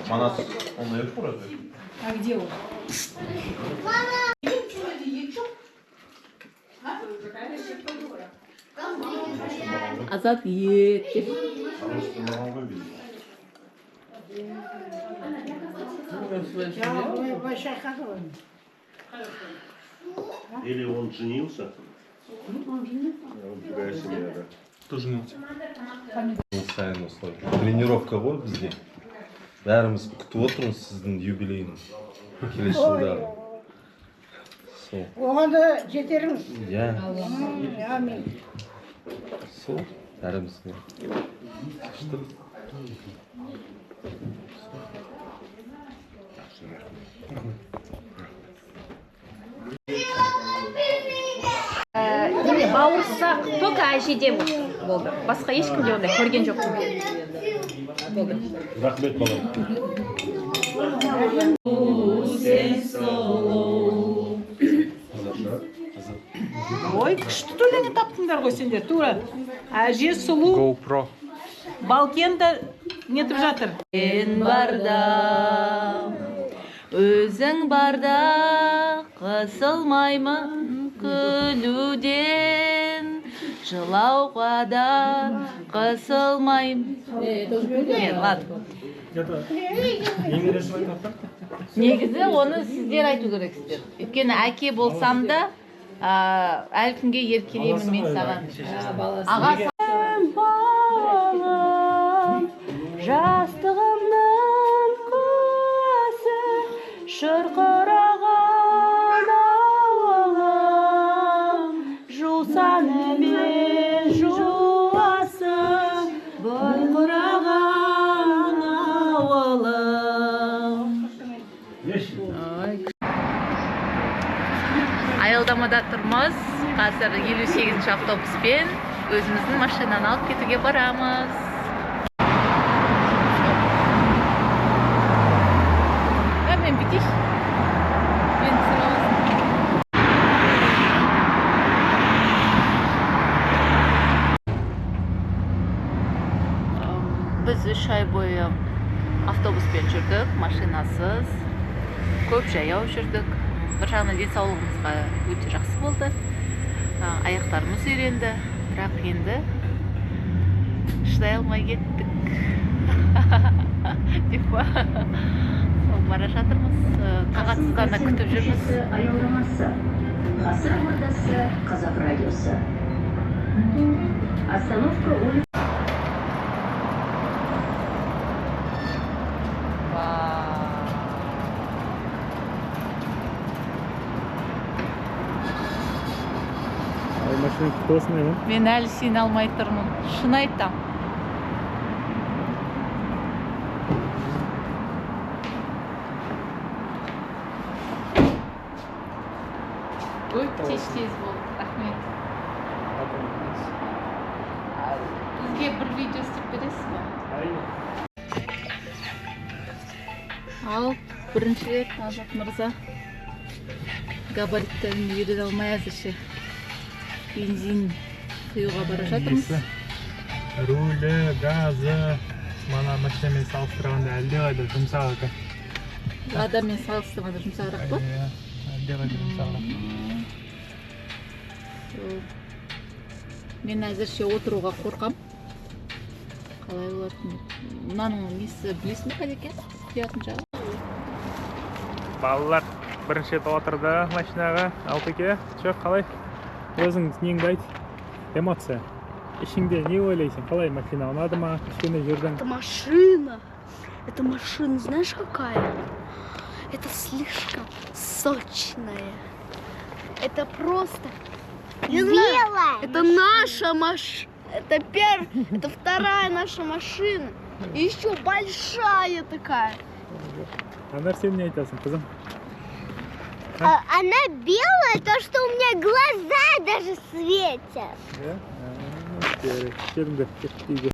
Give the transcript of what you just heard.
Манас, он наверху разве? А где он? Азат ет. Или он женился? Он другая семья, да. Кто женился? Тренировка ғой бізде. Бәріміз күтіп отырмыз сіздің юбилейін. Келесі жылдары. Оған да жетеріңіз. Иә. Амин. Сол бәрімізге. Дене бауырсақ только әжеде болды. Басқа ешкімде ондай көрген жоқпын. Болды. Рахмет балам. Ой, күшті төлене таптыңдар ғой сендер, тура. Әже сұлу. GoPro. Балкен да нетіп жатыр. Сен барда, өзің барда, қысылмаймын күлуден, жылауға да қысылмаймын. Ладно. Негізі оны сіздер айту керексіздер. Өйткені әке болсам да, әлі күнге еркелеймін мен саған. Аға жастығымның көзі шырқыраған ауылым, жусаны мен жуасы бұрқыраған ауылым. Аялдамада тұрмыз. Қазір 58-ші автобуспен өзіміздің машинаны алып кетуге барамыз. Мен бітеш. Мен сұрауыз. Біз 3 ай бойы автобуспен жүрдік, машинасыз. Көп жаяу жүрдік. Бір жағынан денсаулығымызға өте жақсы болды. Аяқтарымыз үйренді, бірақ енді шыдай алмай кеттік. Деп па? Бара жатырмыз, қағатсыздана күтіп жүрміз. Аялдамасы, ғасыр ордасы, Қазақ радиосы. Остановка улица. Мен әлі сені алмай тұрмын. Шын айтам. Ой, тез болды. Рахмет. Бізге бір видео істеп бересіз бе? Ал, бірінші рет Азат мырза габариттерін үйрене алмай әзірше бензин құюға бара жатырмыз. Рулі, газы, мана машинамен салыстырғанда әлдеқайда жұмсақ екен. Адаммен салыстырғанда жұмсағырақ па? Әлдеқайда жұмсағырақ. Мен әзірше отыруға қорқам. Қалай болады? Мынаның несі білесің бе қайда екен? Құятын жағы. Балалар бірінші рет отырды машинаға. Алтыке, жоқ, қалай? Өзің неңді айт, эмоция. Ішіңде не ойлайсың? Қалай машина ұнады ма? Кішкене жүрдің? Это машина, знаешь какая? Это слишком сочная. Это просто... Белая. Это наша машина. Это вторая наша машина. И еще большая такая. Анар, сен не айтасың, қызым? Она белая, то что у меня глаза даже светят. Келіңдер, үйге.